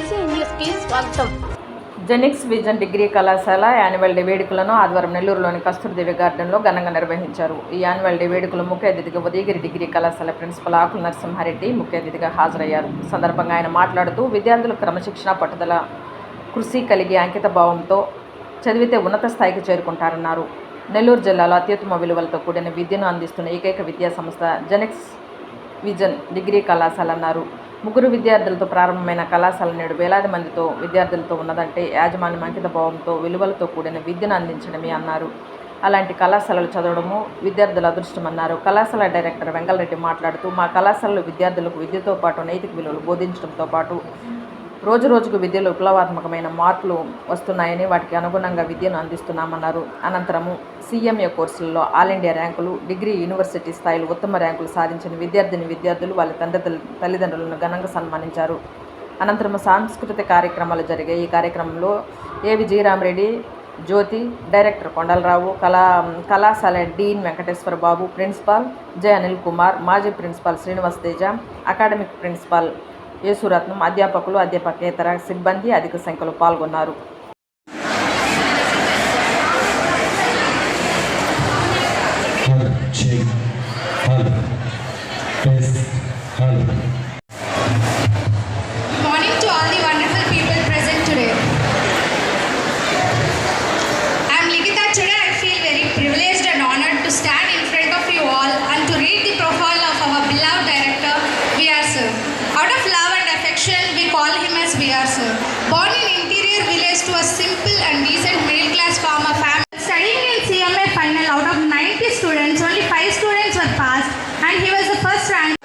BC న్యూస్కి స్వాగతం. జెనిక్స్ vision degree కళాశాల యాన్యువల్ డే వేడుకలను ఆదివారం నెల్లూరులోని కస్తూరిదేవి గార్డెన్లో ఘనంగా నిర్వహించారు. ఈ యాన్యువల్ డే వేడుకలు ముఖ్య అతిథిగా ఉదయగిరి డిగ్రీ కళాశాల ప్రిన్సిపల్ ఆకుల నరసింహారెడ్డి ముఖ్య అతిథిగా హాజరయ్యారు. సందర్భంగా ఆయన మాట్లాడుతూ విద్యార్థులు క్రమశిక్షణ, పట్టుదల, కృషి కలిగి అంకిత భావంతో చదివితే ఉన్నత స్థాయికి చేరుకుంటారన్నారు. నెల్లూరు జిల్లాలో అత్యుత్తమ విలువలతో కూడిన విద్యను అందిస్తున్న ఏకైక విద్యా సంస్థ జెనిక్స్ విజన్ డిగ్రీ కళాశాల అన్నారు. ముగ్గురు విద్యార్థులతో ప్రారంభమైన కళాశాల నేడు వేలాది మందితో విద్యార్థులతో ఉన్నదంటే యాజమాన్యం అంకిత భావంతో విలువలతో కూడిన విద్యను అందించడమే అన్నారు. అలాంటి కళాశాలలు చదవడము విద్యార్థుల అదృష్టమన్నారు. కళాశాల డైరెక్టర్ వెంగళరెడ్డి మాట్లాడుతూ మా కళాశాలలో విద్యార్థులకు విద్యతో పాటు నైతిక విలువలు బోధించడంతో పాటు రోజుకు విద్యలో విప్లవాత్మకమైన మార్పులు వస్తున్నాయని వాటికి అనుగుణంగా విద్యను అందిస్తున్నామన్నారు. అనంతరము CMA కోర్సులలో ఆల్ ఇండియా ర్యాంకులు, డిగ్రీ, యూనివర్సిటీ స్థాయిలో ఉత్తమ ర్యాంకులు సాధించిన విద్యార్థులు వాళ్ళ తల్లిదండ్రులను ఘనంగా సన్మానించారు. అనంతరం సాంస్కృతిక కార్యక్రమాలు జరిగాయి. ఈ కార్యక్రమంలో ఏవి జీరామరెడ్డి, జ్యోతి, డైరెక్టర్ కొండలరావు, కళాశాల డీన్ వెంకటేశ్వర బాబు, ప్రిన్సిపాల్ జె అనిల్ కుమార్, మాజీ principal Srinivas Teja, academic principal Yesuratnam, అధ్యాపకులు, అధ్యాపకేతర సిబ్బంది అధిక సంఖ్యలో పాల్గొన్నారు. Born in interior village to a simple and decent middle class farmer family, studying in CMA final out of 90 students, only 5 students were passed and he was the first rank.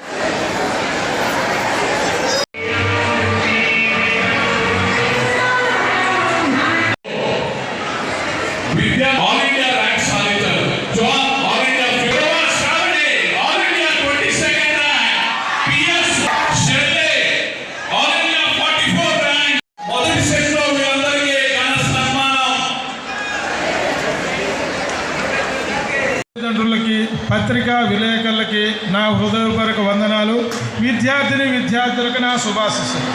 All India rank సాధించారు. John All India Firoz Savade All India 22nd rank. PS Shirley All India 44 rank. మొదటి set లో వీళ్ళందరికీ ఘన సన్మానం. తల్లిదండ్రులకి, పత్రికా విలేకరులకి నా హృదయపూర్వక వందనాలు. విద్యార్థులకు నా శుభాశీస్సులు.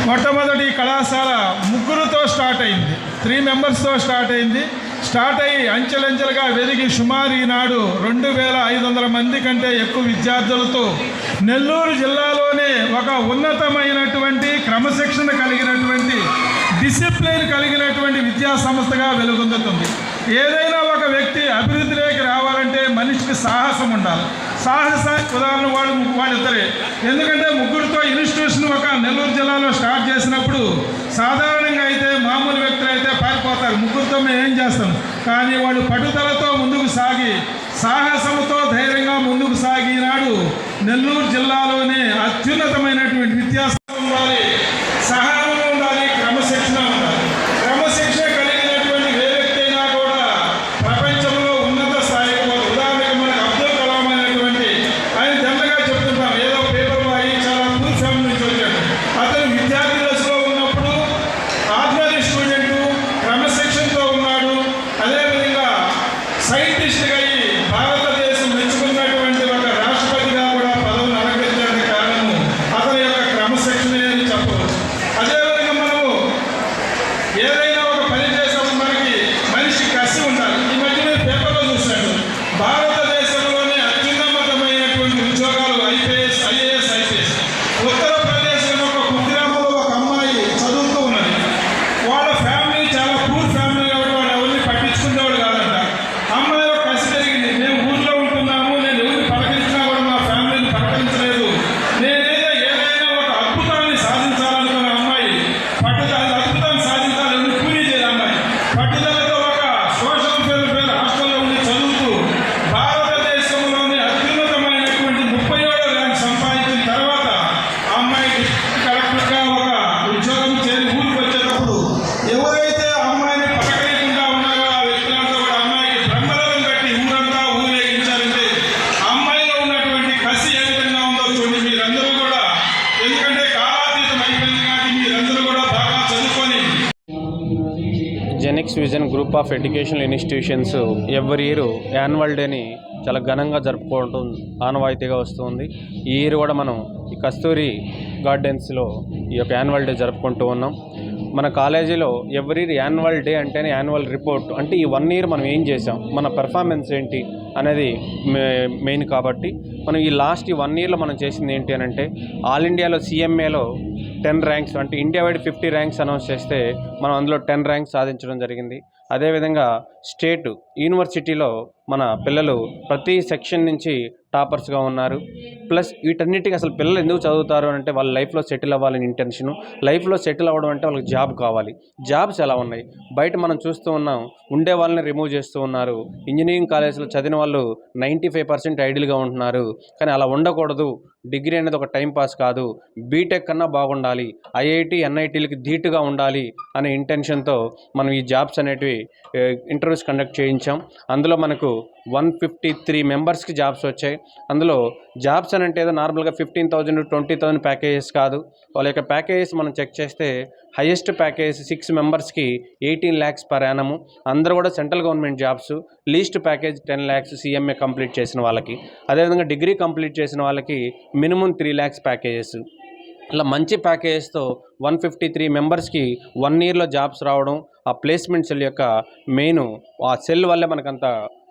మొట్టమొదటి కళాశాల ముగ్గురుతో స్టార్ట్ అయింది. 3 మెంబర్స్తో స్టార్ట్ అయ్యి అంచెలంచెలుగా వెదిగి సుమారు ఈనాడు 2500 మంది కంటే ఎక్కువ విద్యార్థులతో నెల్లూరు జిల్లాలోనే ఒక ఉన్నతమైనటువంటి క్రమశిక్షణ కలిగినటువంటి డిసిప్లిన్ కలిగినటువంటి విద్యా సంస్థగా వెలుగొందుతుంది. ఏదైనా ఒక వ్యక్తి అభివృద్ధిలోకి రావాలంటే మనిషికి సాహసం ఉండాలి. ఉదాహరణ వాళ్ళిద్దరే. ఎందుకంటే ముగ్గురితో ఇన్స్టిట్యూషన్ ఒక నెల్లూరు జిల్లాలో స్టార్ట్ చేసినప్పుడు సాధారణంగా అయితే మామూలు వ్యక్తులు అయితే పారిపోతారు. ముగ్గురితో మేము ఏం చేస్తాం, కానీ వాళ్ళు పట్టుదలతో ముందుకు సాగి సాహసంతో ధైర్యంగా ముందుకు సాగినాడు నెల్లూరు జిల్లాలోనే అత్యున్నతమైనటువంటి విద్యాసంస్థ ఉండాలి, సహనం ఉండాలి, క్రమశిక్షణ ఉండాలి. క్రమశిక్షణ కలిగినటువంటి ఏ వ్యక్తి అయినా కూడా ప్రపంచంలో ఉన్నత స్థాయికి పోతుంది. ఉదాహరణకు మనకు అబ్దుల్ కలాం అయినటువంటి ఆయన జనరల్గా చెప్తుంటాం, ఏదో పేపర్ వాయి చాలా పూర్ ఫ్యామిలీ నుంచి వచ్చాడు. అతను విద్యార్థి దశలో ఉన్నప్పుడు ఆర్డినరీ స్టూడెంట్, క్రమశిక్షణతో ఉన్నాడు. అదేవిధంగా సైంటిస్ట్గా భారతదేశం మెచ్చుకున్నటువంటి ఒక రాష్ట్రపతిగా కూడా పదవిని అలంకరించడానికి కారణము అతని యొక్క క్రమశిక్షణ అని చెప్పవచ్చు. అదేవిధంగా మనము ఏదైనా ఒక పని చేసినప్పుడు మనకి మనిషి కసి ఉండాలి. ఈ మధ్య నేను పేపర్లో చూశాను, భారతదేశంలోనే అత్యున్నతమైనటువంటి ఉద్యోగాలు IAS, IPS. ఉత్తరప్రదేశ్లో ఒక కుగ్రామంలో ఒక అమ్మాయి చదువుతూ ఉన్నది. వాళ్ళ ఫ్యామిలీ చాలా పూర్ ఫ్యామిలీ కాబట్టి వాళ్ళు ఎవరిని పట్టించుకునేవాడు కాదంట. అమ్మాయి ఒక కసి జరిగింది, మేము ఊర్లో ఉంటున్నాము, నేను ఎవరిని పలకరించినా కూడా మా ఫ్యామిలీని పలకరించలేదు, నేనేదో ఏదైనా ఒక అద్భుతాన్ని సాధించాలనుకున్న అమ్మాయి అద్భుతాన్ని సాధించాలని కూలీ చేయదు. అమ్మాయి పట్టుదలతో ఒక సోషల్ వెల్ఫేర్ హాస్టల్లో ఉండి చదువుతూ భారతదేశంలోని అత్యున్నతమైనటువంటి 37వ ర్యాంక్ సంపాదించిన తర్వాత ఆ అమ్మాయి డిస్ట్రిక్ట్ కలెక్టర్గా ఒక ఉద్యోగం చేరి ఊరికి వచ్చేటప్పుడు ఎవరైతే ఆ అమ్మాయిని పలకరించకుండా ఉన్నారో ఆ వ్యక్తులంతా కూడా అమ్మాయికి బ్రహ్మరథం కట్టి ఊరంతా ఊరేగించారంటే ఆ అమ్మాయిలో ఉన్నటువంటి కసి ఏ విధంగా ఉందో చూడండి మీరందరూ కూడా. ఎందుకంటే కాలాతీతం అయిపోయింది కానీ మీరందరూ కూడా బాగా చదువుకొని జెనిక్స్ vision group of educational institutions every year annual డేని చాలా ఘనంగా జరుపుకోవడం ఆనవాయితీగా వస్తుంది. ఈ ఇయర్ కూడా మనం ఈ కస్తూరి గార్డెన్స్లో ఈ యొక్క యాన్యువల్ డే జరుపుకుంటూ ఉన్నాం. మన కాలేజీలో ఎవ్రీ యాన్యువల్ డే అంటేనే యాన్యువల్ రిపోర్ట్, అంటే ఈ 1 year మనం ఏం చేసాం, మన పెర్ఫార్మెన్స్ ఏంటి అనేది మెయిన్. కాబట్టి మనం ఈ లాస్ట్ 1 yearలో మనం చేసింది ఏంటి అని అంటే, ఆల్ ఇండియాలో CMAలో 10 ర్యాంక్స్, అంటే ఇండియా వైడ్ 50 ర్యాంక్స్ అనౌన్స్ చేస్తే మనం అందులో 10 ర్యాంక్స్ సాధించడం జరిగింది. అదేవిధంగా స్టేట్ యూనివర్సిటీలో మన పిల్లలు ప్రతి సెక్షన్ నుంచి టాపర్స్గా ఉన్నారు. ప్లస్ వీటన్నిటికీ అసలు పిల్లలు ఎందుకు చదువుతారు అంటే వాళ్ళ లైఫ్లో సెటిల్ అవ్వాలని ఇంటెన్షను. లైఫ్లో సెటిల్ అవ్వడం అంటే వాళ్ళకి జాబ్ కావాలి. జాబ్స్ ఎలా ఉన్నాయి బయట మనం చూస్తూ ఉన్నాం, ఉండే వాళ్ళని రిమూవ్ చేస్తూ ఉన్నారు. ఇంజనీరింగ్ కాలేజ్లో చదివిన వాళ్ళు 95% ఐడియల్గా ఉంటున్నారు. కానీ అలా ఉండకూడదు. డిగ్రీ అనేది ఒక టైం పాస్ కాదు, బీటెక్ కన్నా బాగుండాలి, IIT NITలకి ధీటుగా ఉండాలి అనే ఇంటెన్షన్తో మనం ఈ జాబ్స్ అనేటివి ఇంటర్వ్యూస్ కండక్ట్ చేయించాం. అందులో మనకు 153 మెంబర్స్కి జాబ్స్ వచ్చాయి. అందులో జాబ్స్ అని అంటే ఏదో నార్మల్గా 15,000 to 20,000 ప్యాకేజెస్ కాదు. వాళ్ళ యొక్క ప్యాకేజెస్ మనం చెక్ చేస్తే హైయెస్ట్ ప్యాకేజ్ 6 మెంబర్స్కి 18 lakhs per annum. అందరూ కూడా central government jobs. Least package 10 lakhs CMA complete చేసిన వాళ్ళకి. అదేవిధంగా డిగ్రీ కంప్లీట్ చేసిన వాళ్ళకి మినిమం 3 lakhs ప్యాకేజెస్. ఇలా మంచి ప్యాకేజెస్తో 153 మెంబర్స్కి 1 yearలో జాబ్స్ రావడం, ఆ ప్లేస్మెంట్ సెల్ యొక్క మెయిన్ ఆ సెల్ వల్లే మనకంత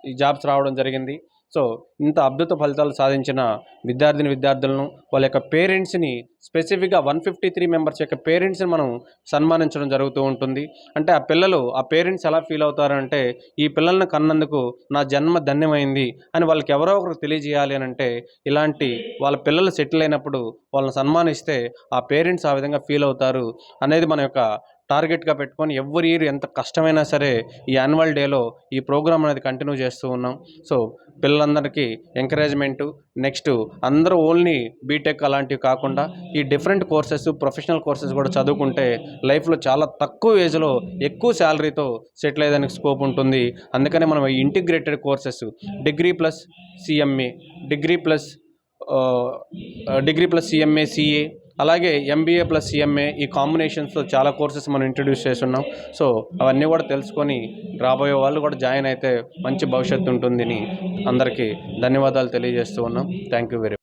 ఈ జాబ్స్ రావడం జరిగింది. సో ఇంత అద్భుత ఫలితాలు సాధించిన విద్యార్థులను వాళ్ళ యొక్క పేరెంట్స్ని, స్పెసిఫిక్గా 153 మెంబర్స్ యొక్క పేరెంట్స్ని మనం సన్మానించడం జరుగుతూ ఉంటుంది. అంటే ఆ పేరెంట్స్ ఎలా ఫీల్ అవుతారంటే, ఈ పిల్లల్ని కన్నందుకు నా జన్మ ధన్యమైంది అని వాళ్ళకి ఎవరో ఒకరు తెలియజేయాలి అని అంటే, ఇలాంటి వాళ్ళ పిల్లలు సెటిల్ అయినప్పుడు వాళ్ళని సన్మానిస్తే ఆ పేరెంట్స్ ఆ విధంగా ఫీల్ అవుతారు అనేది మన యొక్క టార్గెట్గా పెట్టుకొని ఎవ్రీ ఇయర్ ఎంత కష్టమైనా సరే ఈ యాన్యువల్ డేలో ఈ ప్రోగ్రామ్ అనేది కంటిన్యూ చేస్తూ ఉన్నాం. సో పిల్లలందరికీ ఎంకరేజ్మెంటు, నెక్స్ట్ అందరూ ఓన్లీ బీటెక్ అలాంటివి కాకుండా ఈ డిఫరెంట్ కోర్సెస్, ప్రొఫెషనల్ కోర్సెస్ కూడా చదువుకుంటే లైఫ్లో చాలా తక్కువ ఏజ్లో ఎక్కువ శాలరీతో సెటిల్ అయ్యేదానికి స్కోప్ ఉంటుంది. అందుకనే మనం ఈ integrated courses degree plus CMA, degree plus CMA CA, అలాగే MBA ప్లస్ CMA ఈ కాంబినేషన్స్తో చాలా కోర్సెస్ మనం ఇంట్రడ్యూస్ చేస్తున్నాం. సో అవన్నీ కూడా తెలుసుకొని రాబోయే వాళ్ళు కూడా జాయిన్ అయితే మంచి భవిష్యత్తు ఉంటుందని అందరికీ ధన్యవాదాలు తెలియజేస్తూ ఉన్నాం. Thank you very much.